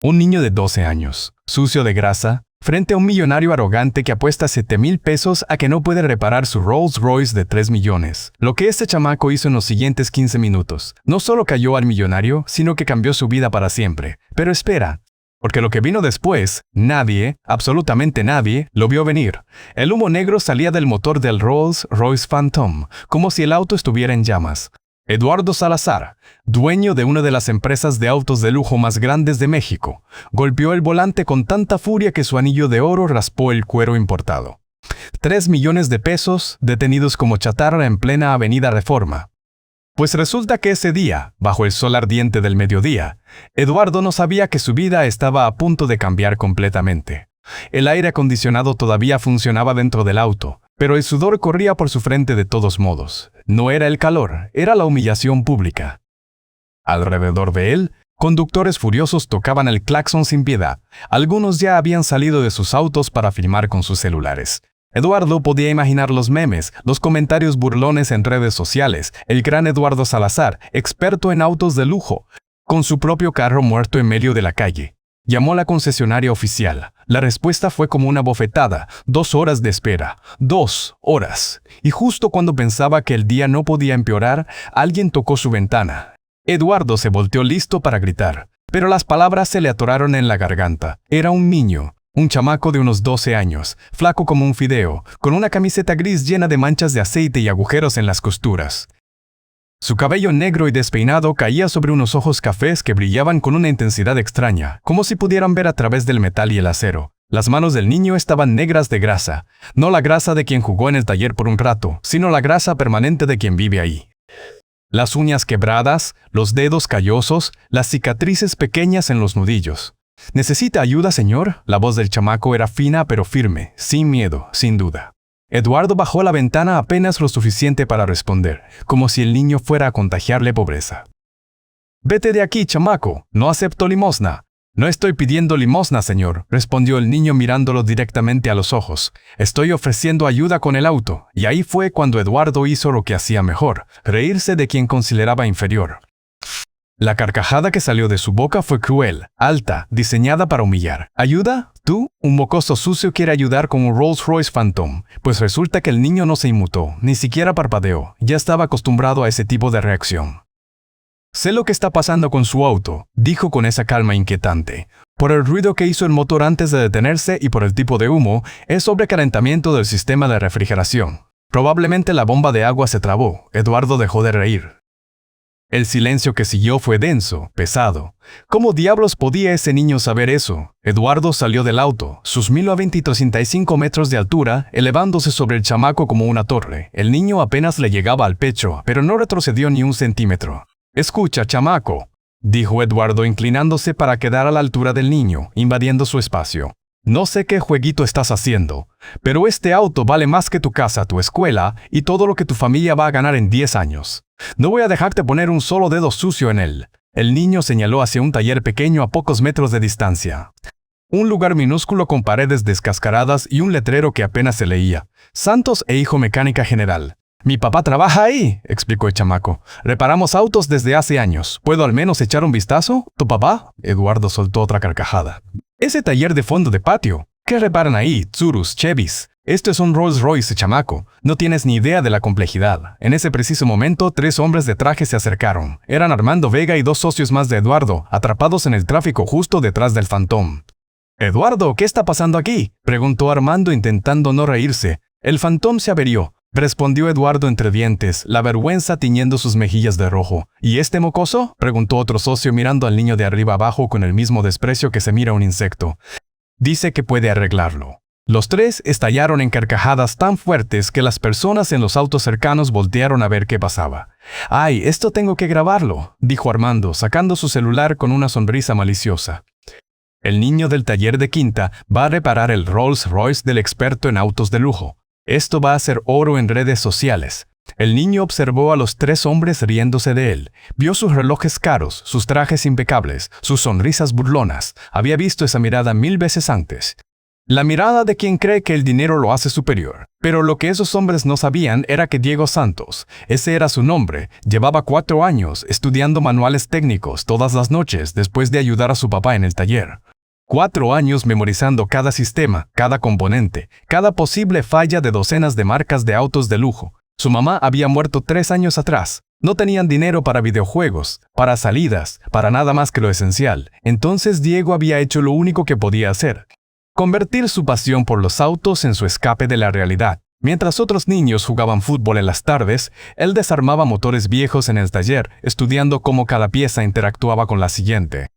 Un niño de 12 años, sucio de grasa, frente a un millonario arrogante que apuesta 7,000 pesos a que no puede reparar su Rolls Royce de 3 millones. Lo que este chamaco hizo en los siguientes 15 minutos, no solo cayó al millonario, sino que cambió su vida para siempre. Pero espera, porque lo que vino después, nadie, absolutamente nadie, lo vio venir. El humo negro salía del motor del Rolls Royce Phantom, como si el auto estuviera en llamas. Eduardo Salazar, dueño de una de las empresas de autos de lujo más grandes de México, golpeó el volante con tanta furia que su anillo de oro raspó el cuero importado. 3 millones de pesos detenidos como chatarra en plena Avenida Reforma. Pues resulta que ese día, bajo el sol ardiente del mediodía, Eduardo no sabía que su vida estaba a punto de cambiar completamente. El aire acondicionado todavía funcionaba dentro del auto, pero el sudor corría por su frente de todos modos. No era el calor, era la humillación pública. Alrededor de él, conductores furiosos tocaban el claxon sin piedad. Algunos ya habían salido de sus autos para filmar con sus celulares. Eduardo podía imaginar los memes, los comentarios burlones en redes sociales. El gran Eduardo Salazar, experto en autos de lujo, con su propio carro muerto en medio de la calle. Llamó a la concesionaria oficial. La respuesta fue como una bofetada. 2 horas de espera. 2 horas. Y justo cuando pensaba que el día no podía empeorar, alguien tocó su ventana. Eduardo se volteó listo para gritar, pero las palabras se le atoraron en la garganta. Era un niño, un chamaco de unos 12 años, flaco como un fideo, con una camiseta gris llena de manchas de aceite y agujeros en las costuras. Su cabello negro y despeinado caía sobre unos ojos cafés que brillaban con una intensidad extraña, como si pudieran ver a través del metal y el acero. Las manos del niño estaban negras de grasa, no la grasa de quien jugó en el taller por un rato, sino la grasa permanente de quien vive ahí. Las uñas quebradas, los dedos callosos, las cicatrices pequeñas en los nudillos. ¿Necesita ayuda, señor? La voz del chamaco era fina pero firme, sin miedo, sin duda. Eduardo bajó la ventana apenas lo suficiente para responder, como si el niño fuera a contagiarle pobreza. «Vete de aquí, chamaco, no acepto limosna». «No estoy pidiendo limosna, señor», respondió el niño mirándolo directamente a los ojos. «Estoy ofreciendo ayuda con el auto». Y ahí fue cuando Eduardo hizo lo que hacía mejor, reírse de quien consideraba inferior. La carcajada que salió de su boca fue cruel, alta, diseñada para humillar. ¿Ayuda? ¿Tú? Un mocoso sucio quiere ayudar con un Rolls Royce Phantom. Pues resulta que el niño no se inmutó, ni siquiera parpadeó. Ya estaba acostumbrado a ese tipo de reacción. «Sé lo que está pasando con su auto», dijo con esa calma inquietante. «Por el ruido que hizo el motor antes de detenerse y por el tipo de humo, es sobrecalentamiento del sistema de refrigeración. Probablemente la bomba de agua se trabó». Eduardo dejó de reír. El silencio que siguió fue denso, pesado. ¿Cómo diablos podía ese niño saber eso? Eduardo salió del auto, sus 1.935 metros de altura, elevándose sobre el chamaco como una torre. El niño apenas le llegaba al pecho, pero no retrocedió ni un centímetro. «Escucha, chamaco», dijo Eduardo inclinándose para quedar a la altura del niño, invadiendo su espacio. «No sé qué jueguito estás haciendo, pero este auto vale más que tu casa, tu escuela y todo lo que tu familia va a ganar en 10 años. No voy a dejarte poner un solo dedo sucio en él». El niño señaló hacia un taller pequeño a pocos metros de distancia. Un lugar minúsculo con paredes descascaradas y un letrero que apenas se leía. «Santos e Hijo Mecánica General». «Mi papá trabaja ahí», explicó el chamaco. «Reparamos autos desde hace años. ¿Puedo al menos echar un vistazo? ¿Tu papá?» Eduardo soltó otra carcajada. «Ese taller de fondo de patio. ¿Qué reparan ahí? Tsurus, Chevys. Esto es un Rolls Royce, chamaco. No tienes ni idea de la complejidad». En ese preciso momento, 3 hombres de traje se acercaron. Eran Armando Vega y 2 socios más de Eduardo, atrapados en el tráfico justo detrás del Phantom. «Eduardo, ¿qué está pasando aquí?», preguntó Armando intentando no reírse. «El Phantom se averió», respondió Eduardo entre dientes, la vergüenza tiñendo sus mejillas de rojo. «¿Y este mocoso?», preguntó otro socio mirando al niño de arriba abajo con el mismo desprecio que se mira a un insecto. «Dice que puede arreglarlo». Los 3 estallaron en carcajadas tan fuertes que las personas en los autos cercanos voltearon a ver qué pasaba. «Ay, esto tengo que grabarlo», dijo Armando, sacando su celular con una sonrisa maliciosa. El niño del taller de Quinta va a reparar el Rolls Royce del experto en autos de lujo. Esto va a ser oro en redes sociales. El niño observó a los 3 hombres riéndose de él. Vio sus relojes caros, sus trajes impecables, sus sonrisas burlonas. Había visto esa mirada 1000 veces antes. La mirada de quien cree que el dinero lo hace superior. Pero lo que esos hombres no sabían era que Diego Santos, ese era su nombre, llevaba 4 años estudiando manuales técnicos todas las noches después de ayudar a su papá en el taller. 4 años memorizando cada sistema, cada componente, cada posible falla de docenas de marcas de autos de lujo. Su mamá había muerto 3 años atrás. No tenían dinero para videojuegos, para salidas, para nada más que lo esencial. Entonces Diego había hecho lo único que podía hacer: convertir su pasión por los autos en su escape de la realidad. Mientras otros niños jugaban fútbol en las tardes, él desarmaba motores viejos en el taller, estudiando cómo cada pieza interactuaba con la siguiente.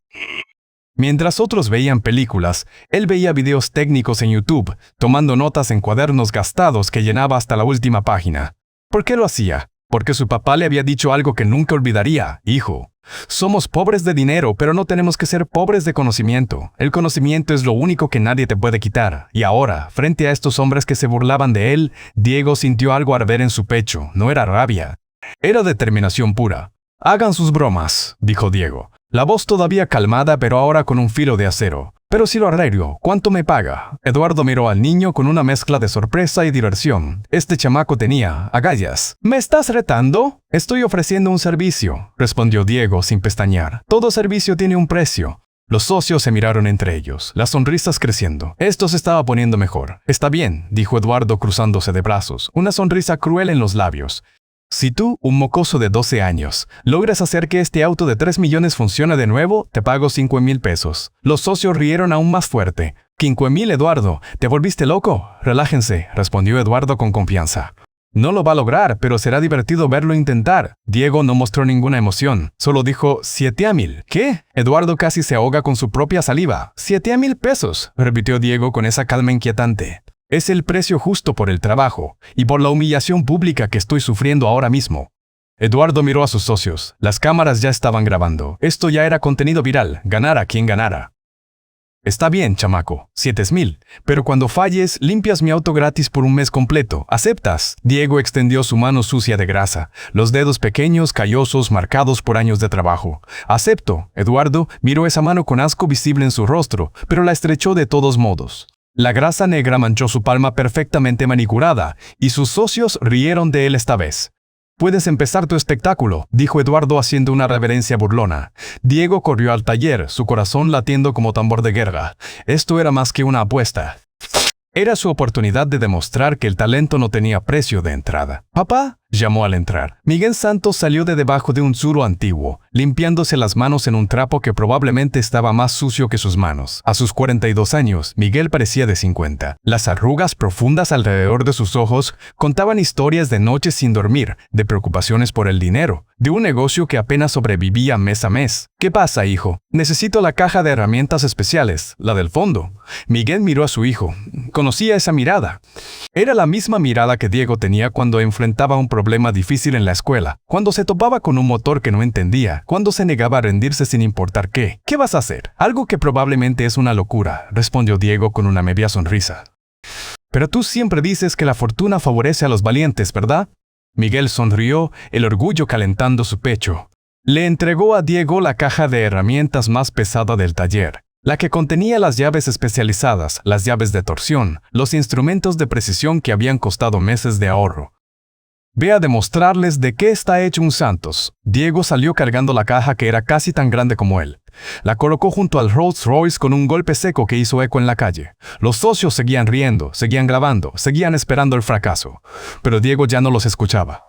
Mientras otros veían películas, él veía videos técnicos en YouTube, tomando notas en cuadernos gastados que llenaba hasta la última página. ¿Por qué lo hacía? Porque su papá le había dicho algo que nunca olvidaría: hijo, somos pobres de dinero, pero no tenemos que ser pobres de conocimiento. El conocimiento es lo único que nadie te puede quitar. Y ahora, frente a estos hombres que se burlaban de él, Diego sintió algo arder en su pecho. No era rabia, era determinación pura. «Hagan sus bromas», dijo Diego, la voz todavía calmada pero ahora con un filo de acero. «Pero si lo arreglo, ¿cuánto me paga?» Eduardo miró al niño con una mezcla de sorpresa y diversión. Este chamaco tenía agallas. «¿Me estás retando?» «Estoy ofreciendo un servicio», respondió Diego sin pestañear. «Todo servicio tiene un precio». Los socios se miraron entre ellos, las sonrisas creciendo. Esto se estaba poniendo mejor. «Está bien», dijo Eduardo cruzándose de brazos, una sonrisa cruel en los labios. «Si tú, un mocoso de 12 años, logras hacer que este auto de 3 millones funcione de nuevo, te pago 5,000 pesos». Los socios rieron aún más fuerte. «¿5,000, Eduardo? ¿Te volviste loco?» «Relájense», respondió Eduardo con confianza. «No lo va a lograr, pero será divertido verlo intentar». Diego no mostró ninguna emoción, solo dijo 7,000. «¿Qué?» Eduardo casi se ahoga con su propia saliva. 7,000 pesos, repitió Diego con esa calma inquietante. «Es el precio justo por el trabajo y por la humillación pública que estoy sufriendo ahora mismo». Eduardo miró a sus socios. Las cámaras ya estaban grabando. Esto ya era contenido viral, ganara quien ganara. «Está bien, chamaco, 7,000, pero cuando falles, limpias mi auto gratis por un mes completo. ¿Aceptas?» Diego extendió su mano sucia de grasa, los dedos pequeños, callosos, marcados por años de trabajo. «Acepto». Eduardo miró esa mano con asco visible en su rostro, pero la estrechó de todos modos. La grasa negra manchó su palma perfectamente manicurada, y sus socios rieron de él esta vez. «Puedes empezar tu espectáculo», dijo Eduardo haciendo una reverencia burlona. Diego corrió al taller, su corazón latiendo como tambor de guerra. Esto era más que una apuesta. Era su oportunidad de demostrar que el talento no tenía precio de entrada. «Papá», llamó al entrar. Miguel Santos salió de debajo de un suro antiguo, limpiándose las manos en un trapo que probablemente estaba más sucio que sus manos. A sus 42 años, Miguel parecía de 50. Las arrugas profundas alrededor de sus ojos contaban historias de noches sin dormir, de preocupaciones por el dinero, de un negocio que apenas sobrevivía mes a mes. «¿Qué pasa, hijo?» «Necesito la caja de herramientas especiales, la del fondo». Miguel miró a su hijo. Conocía esa mirada. Era la misma mirada que Diego tenía cuando enfrentaba un problema difícil en la escuela, cuando se topaba con un motor que no entendía, cuando se negaba a rendirse sin importar qué. «¿Qué vas a hacer?» «Algo que probablemente es una locura», respondió Diego con una media sonrisa. «Pero tú siempre dices que la fortuna favorece a los valientes, ¿verdad?» Miguel sonrió, el orgullo calentando su pecho. Le entregó a Diego la caja de herramientas más pesada del taller, la que contenía las llaves especializadas, las llaves de torsión, los instrumentos de precisión que habían costado meses de ahorro. «Ve a demostrarles de qué está hecho un Santos». Diego salió cargando la caja que era casi tan grande como él. La colocó junto al Rolls Royce con un golpe seco que hizo eco en la calle. Los socios seguían riendo, seguían grabando, seguían esperando el fracaso. Pero Diego ya no los escuchaba.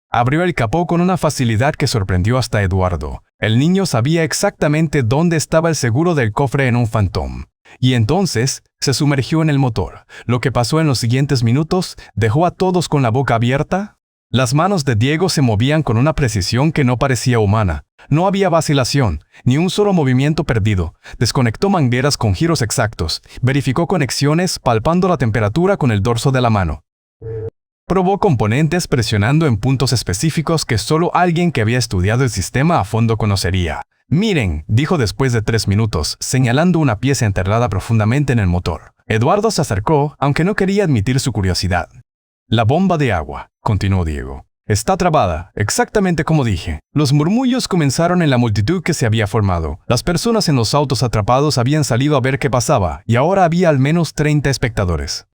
Abrió el capó con una facilidad que sorprendió hasta Eduardo. El niño sabía exactamente dónde estaba el seguro del cofre en un Phantom. Y entonces se sumergió en el motor. Lo que pasó en los siguientes minutos dejó a todos con la boca abierta. Las manos de Diego se movían con una precisión que no parecía humana. No había vacilación, ni un solo movimiento perdido. Desconectó mangueras con giros exactos. Verificó conexiones palpando la temperatura con el dorso de la mano. Probó componentes presionando en puntos específicos que solo alguien que había estudiado el sistema a fondo conocería. «Miren», dijo después de 3 minutos, señalando una pieza enterrada profundamente en el motor. Eduardo se acercó, aunque no quería admitir su curiosidad. «La bomba de agua», continuó Diego. «Está trabada, exactamente como dije». Los murmullos comenzaron en la multitud que se había formado. Las personas en los autos atrapados habían salido a ver qué pasaba, y ahora había al menos 30 espectadores.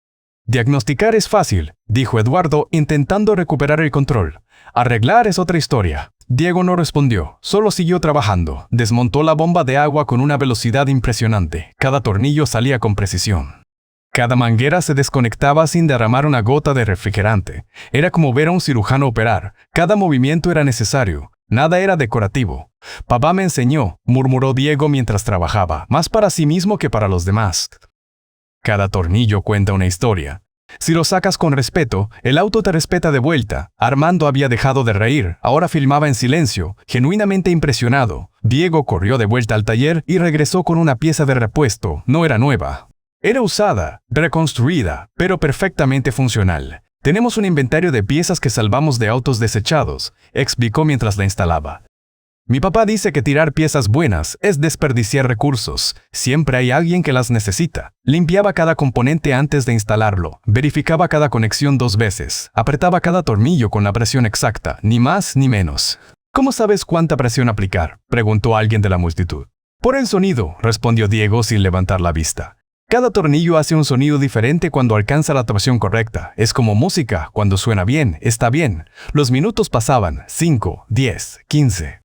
Diagnosticar es fácil, dijo Eduardo intentando recuperar el control. Arreglar es otra historia. Diego no respondió, solo siguió trabajando. Desmontó la bomba de agua con una velocidad impresionante. Cada tornillo salía con precisión. Cada manguera se desconectaba sin derramar una gota de refrigerante. Era como ver a un cirujano operar. Cada movimiento era necesario. Nada era decorativo. Papá me enseñó, murmuró Diego mientras trabajaba, más para sí mismo que para los demás. Cada tornillo cuenta una historia. Si lo sacas con respeto, el auto te respeta de vuelta. Armando había dejado de reír, ahora filmaba en silencio, genuinamente impresionado. Diego corrió de vuelta al taller y regresó con una pieza de repuesto. No era nueva. Era usada, reconstruida, pero perfectamente funcional. Tenemos un inventario de piezas que salvamos de autos desechados, explicó mientras la instalaba. Mi papá dice que tirar piezas buenas es desperdiciar recursos. Siempre hay alguien que las necesita. Limpiaba cada componente antes de instalarlo. Verificaba cada conexión 2 veces. Apretaba cada tornillo con la presión exacta, ni más ni menos. ¿Cómo sabes cuánta presión aplicar?, preguntó alguien de la multitud. Por el sonido, respondió Diego sin levantar la vista. Cada tornillo hace un sonido diferente cuando alcanza la presión correcta. Es como música, cuando suena bien, está bien. Los minutos pasaban, 5, 10, 15.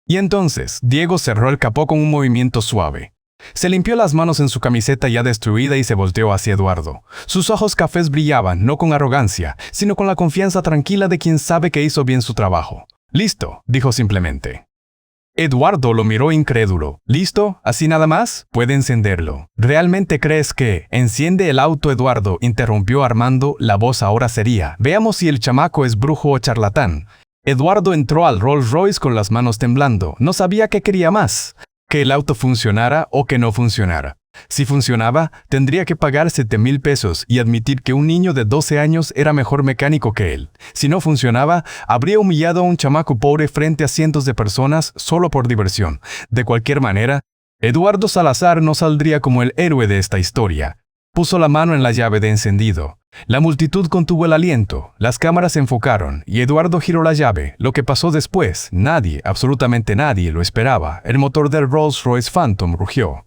Y entonces, Diego cerró el capó con un movimiento suave. Se limpió las manos en su camiseta ya destruida y se volteó hacia Eduardo. Sus ojos cafés brillaban, no con arrogancia, sino con la confianza tranquila de quien sabe que hizo bien su trabajo. «Listo», dijo simplemente. Eduardo lo miró incrédulo. «¿Listo? ¿Así nada más? Puede encenderlo». «¿Realmente crees que...?» «Enciende el auto, Eduardo», interrumpió Armando. La voz ahora sería: «Veamos si el chamaco es brujo o charlatán». Eduardo entró al Rolls Royce con las manos temblando. No sabía qué quería más: que el auto funcionara o que no funcionara. Si funcionaba, tendría que pagar 7,000 pesos y admitir que un niño de 12 años era mejor mecánico que él. Si no funcionaba, habría humillado a un chamaco pobre frente a cientos de personas solo por diversión. De cualquier manera, Eduardo Salazar no saldría como el héroe de esta historia. Puso la mano en la llave de encendido. La multitud contuvo el aliento, las cámaras se enfocaron y Eduardo giró la llave. Lo que pasó después, nadie, absolutamente nadie, lo esperaba. El motor del Rolls-Royce Phantom rugió.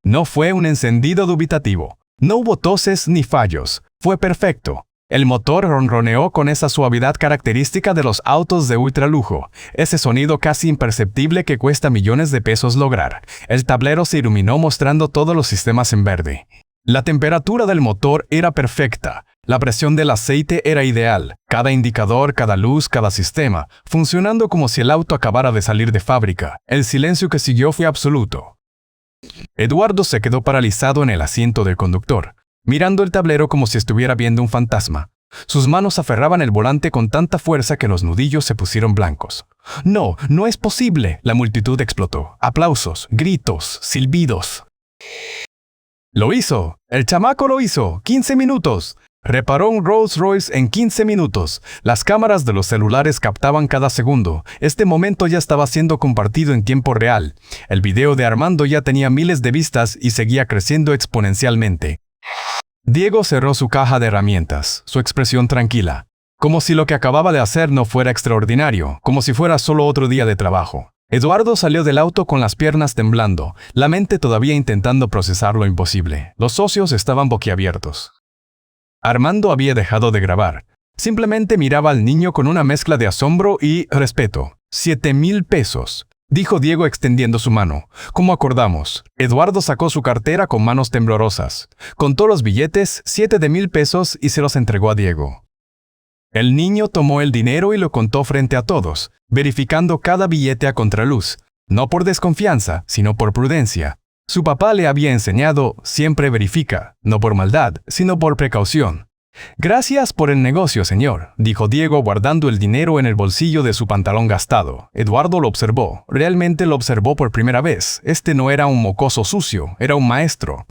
No fue un encendido dubitativo. No hubo toses ni fallos. Fue perfecto. El motor ronroneó con esa suavidad característica de los autos de ultralujo, ese sonido casi imperceptible que cuesta millones de pesos lograr. El tablero se iluminó mostrando todos los sistemas en verde. La temperatura del motor era perfecta. La presión del aceite era ideal. Cada indicador, cada luz, cada sistema, funcionando como si el auto acabara de salir de fábrica. El silencio que siguió fue absoluto. Eduardo se quedó paralizado en el asiento del conductor, mirando el tablero como si estuviera viendo un fantasma. Sus manos aferraban el volante con tanta fuerza que los nudillos se pusieron blancos. «No, no es posible», la multitud explotó. Aplausos, gritos, silbidos. «Lo hizo. El chamaco lo hizo. 15 minutos. Reparó un Rolls Royce en 15 minutos. Las cámaras de los celulares captaban cada segundo. Este momento ya estaba siendo compartido en tiempo real. El video de Armando ya tenía miles de vistas y seguía creciendo exponencialmente. Diego cerró su caja de herramientas, su expresión tranquila, como si lo que acababa de hacer no fuera extraordinario, como si fuera solo otro día de trabajo. Eduardo salió del auto con las piernas temblando, la mente todavía intentando procesar lo imposible. Los socios estaban boquiabiertos. Armando había dejado de grabar. Simplemente miraba al niño con una mezcla de asombro y respeto. 7,000 pesos, dijo Diego extendiendo su mano. Como acordamos. Eduardo sacó su cartera con manos temblorosas. Contó los billetes, 7 de 1,000 pesos, y se los entregó a Diego. El niño tomó el dinero y lo contó frente a todos, verificando cada billete a contraluz, no por desconfianza, sino por prudencia. Su papá le había enseñado: siempre verifica, no por maldad, sino por precaución. «Gracias por el negocio, señor», dijo Diego guardando el dinero en el bolsillo de su pantalón gastado. Eduardo lo observó, realmente lo observó por primera vez. Este no era un mocoso sucio, era un maestro.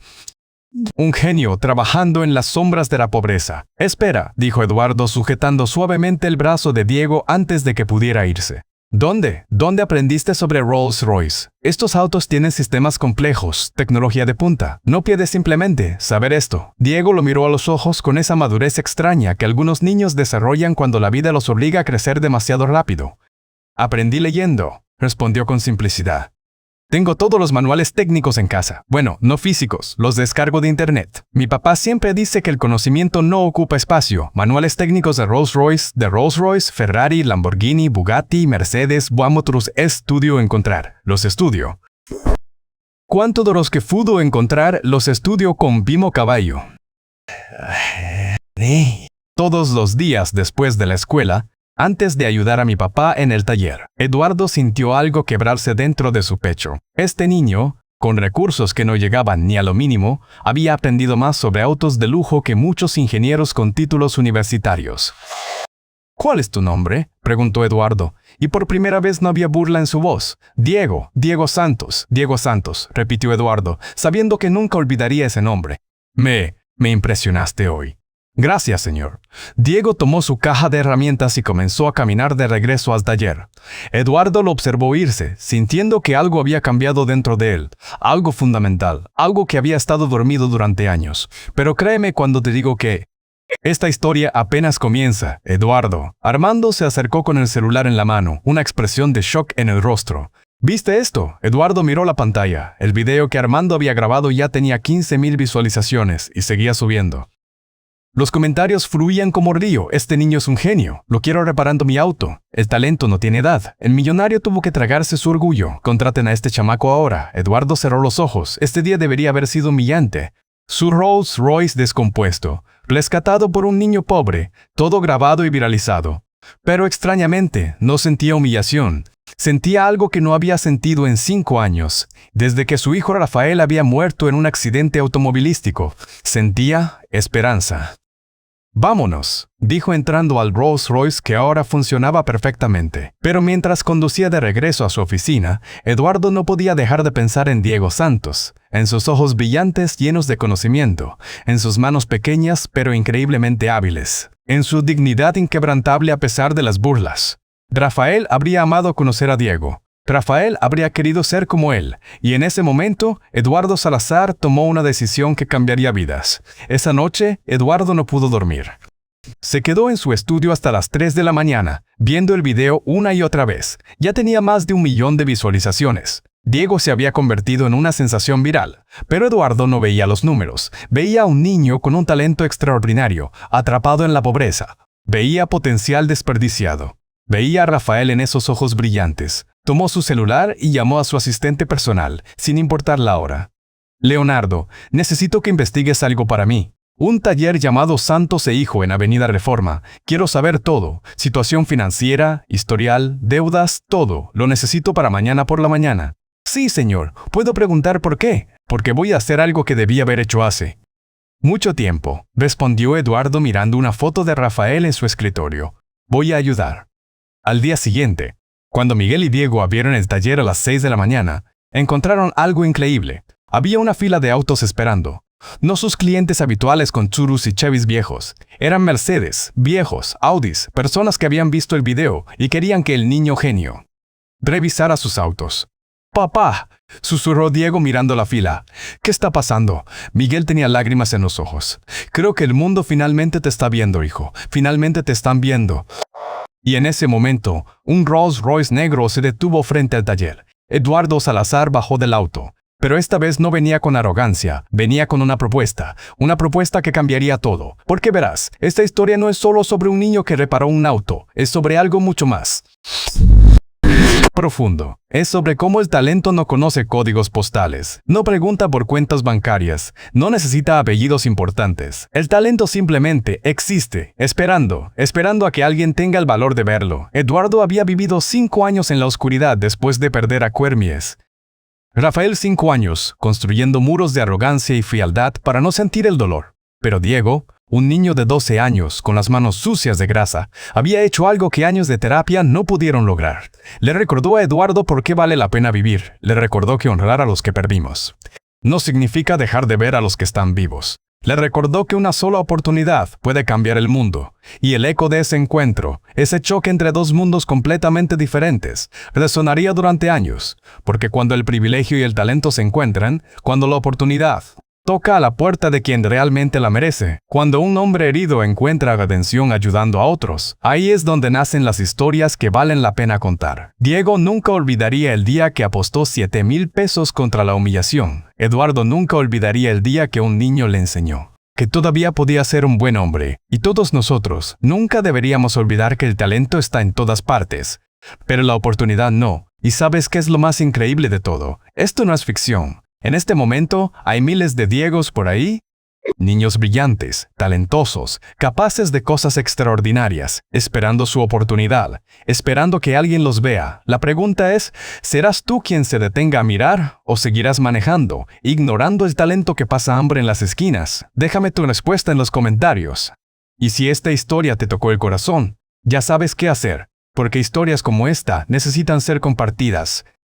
Un genio trabajando en las sombras de la pobreza. «Espera», dijo Eduardo sujetando suavemente el brazo de Diego antes de que pudiera irse. ¿Dónde aprendiste sobre Rolls-Royce? Estos autos tienen sistemas complejos, tecnología de punta. No puedes simplemente saber esto». Diego lo miró a los ojos con esa madurez extraña que algunos niños desarrollan cuando la vida los obliga a crecer demasiado rápido. «Aprendí leyendo», respondió con simplicidad. Tengo todos los manuales técnicos en casa. Bueno, no físicos, los descargo de internet. Mi papá siempre dice que el conocimiento no ocupa espacio. Manuales técnicos de Rolls-Royce, Ferrari, Lamborghini, Bugatti, Mercedes, Motors estudio encontrar. Los estudio. ¿Cuánto de los que pudo encontrar los estudio con Vimo Caballo? Todos los días después de la escuela, antes de ayudar a mi papá en el taller, Eduardo sintió algo quebrarse dentro de su pecho. Este niño, con recursos que no llegaban ni a lo mínimo, había aprendido más sobre autos de lujo que muchos ingenieros con títulos universitarios. ¿Cuál es tu nombre?, preguntó Eduardo, y por primera vez no había burla en su voz. Diego Santos, repitió Eduardo, sabiendo que nunca olvidaría ese nombre. Me impresionaste hoy. Gracias, señor. Diego tomó su caja de herramientas y comenzó a caminar de regreso al taller. Eduardo lo observó irse, sintiendo que algo había cambiado dentro de él, algo fundamental, algo que había estado dormido durante años. Pero créeme cuando te digo que esta historia apenas comienza, Eduardo. Armando se acercó con el celular en la mano, una expresión de shock en el rostro. ¿Viste esto? Eduardo miró la pantalla. El video que Armando había grabado ya tenía 15,000 visualizaciones y seguía subiendo. Los comentarios fluían como río. Este niño es un genio. Lo quiero reparando mi auto. El talento no tiene edad. El millonario tuvo que tragarse su orgullo. Contraten a este chamaco ahora. Eduardo cerró los ojos. Este día debería haber sido humillante. Su Rolls Royce descompuesto, rescatado por un niño pobre, todo grabado y viralizado. Pero extrañamente, no sentía humillación. Sentía algo que no había sentido en 5 años, desde que su hijo Rafael había muerto en un accidente automovilístico. Sentía esperanza. «Vámonos», dijo entrando al Rolls Royce que ahora funcionaba perfectamente. Pero mientras conducía de regreso a su oficina, Eduardo no podía dejar de pensar en Diego Santos, en sus ojos brillantes llenos de conocimiento, en sus manos pequeñas pero increíblemente hábiles, en su dignidad inquebrantable a pesar de las burlas. Rafael habría amado conocer a Diego. Rafael habría querido ser como él, y en ese momento, Eduardo Salazar tomó una decisión que cambiaría vidas. Esa noche, Eduardo no pudo dormir. Se quedó en su estudio hasta las 3 de la mañana, viendo el video una y otra vez. Ya tenía más de 1 millón de visualizaciones. Diego se había convertido en una sensación viral, pero Eduardo no veía los números. Veía a un niño con un talento extraordinario, atrapado en la pobreza. Veía potencial desperdiciado. Veía a Rafael en esos ojos brillantes. Tomó su celular y llamó a su asistente personal, sin importar la hora. «Leonardo, necesito que investigues algo para mí. Un taller llamado Santos e Hijo en Avenida Reforma. Quiero saber todo. Situación financiera, historial, deudas, todo. Lo necesito para mañana por la mañana». «Sí, señor. ¿Puedo preguntar por qué?» «Porque voy a hacer algo que debí haber hecho hace mucho tiempo», respondió Eduardo mirando una foto de Rafael en su escritorio. «Voy a ayudar». Al día siguiente, cuando Miguel y Diego abrieron el taller a las 6 de la mañana, encontraron algo increíble. Había una fila de autos esperando. No sus clientes habituales con Tsurus y Chevys viejos. Eran Mercedes, viejos, Audis, personas que habían visto el video y querían que el niño genio revisara sus autos. «Papá», susurró Diego mirando la fila. «¿Qué está pasando?». Miguel tenía lágrimas en los ojos. «Creo que el mundo finalmente te está viendo, hijo. Finalmente te están viendo». Y en ese momento, un Rolls Royce negro se detuvo frente al taller. Eduardo Salazar bajó del auto. Pero esta vez no venía con arrogancia, venía con una propuesta que cambiaría todo. Porque verás, esta historia no es solo sobre un niño que reparó un auto, es sobre algo mucho más profundo. Es sobre cómo el talento no conoce códigos postales, no pregunta por cuentas bancarias, no necesita apellidos importantes. El talento simplemente existe, esperando a que alguien tenga el valor de verlo. Eduardo había vivido 5 años en la oscuridad después de perder a Cuermies. Rafael 5 años, construyendo muros de arrogancia y frialdad para no sentir el dolor. Pero Diego, un niño de 12 años, con las manos sucias de grasa, había hecho algo que años de terapia no pudieron lograr. Le recordó a Eduardo por qué vale la pena vivir. Le recordó que honrar a los que perdimos no significa dejar de ver a los que están vivos. Le recordó que una sola oportunidad puede cambiar el mundo. Y el eco de ese encuentro, ese choque entre dos mundos completamente diferentes, resonaría durante años. Porque cuando el privilegio y el talento se encuentran, cuando la oportunidad Toca a la puerta de quien realmente la merece. Cuando un hombre herido encuentra redención ayudando a otros, ahí es donde nacen las historias que valen la pena contar. Diego nunca olvidaría el día que apostó 7,000 pesos contra la humillación. Eduardo nunca olvidaría el día que un niño le enseñó que todavía podía ser un buen hombre. Y todos nosotros nunca deberíamos olvidar que el talento está en todas partes, pero la oportunidad no. ¿Y sabes qué es lo más increíble de todo? Esto no es ficción. En este momento hay miles de Diegos por ahí. Niños brillantes, talentosos, capaces de cosas extraordinarias, esperando su oportunidad, esperando que alguien los vea. La pregunta es, ¿serás tú quien se detenga a mirar o seguirás manejando, ignorando el talento que pasa hambre en las esquinas? Déjame tu respuesta en los comentarios. Y si esta historia te tocó el corazón, ya sabes qué hacer, porque historias como esta necesitan ser compartidas.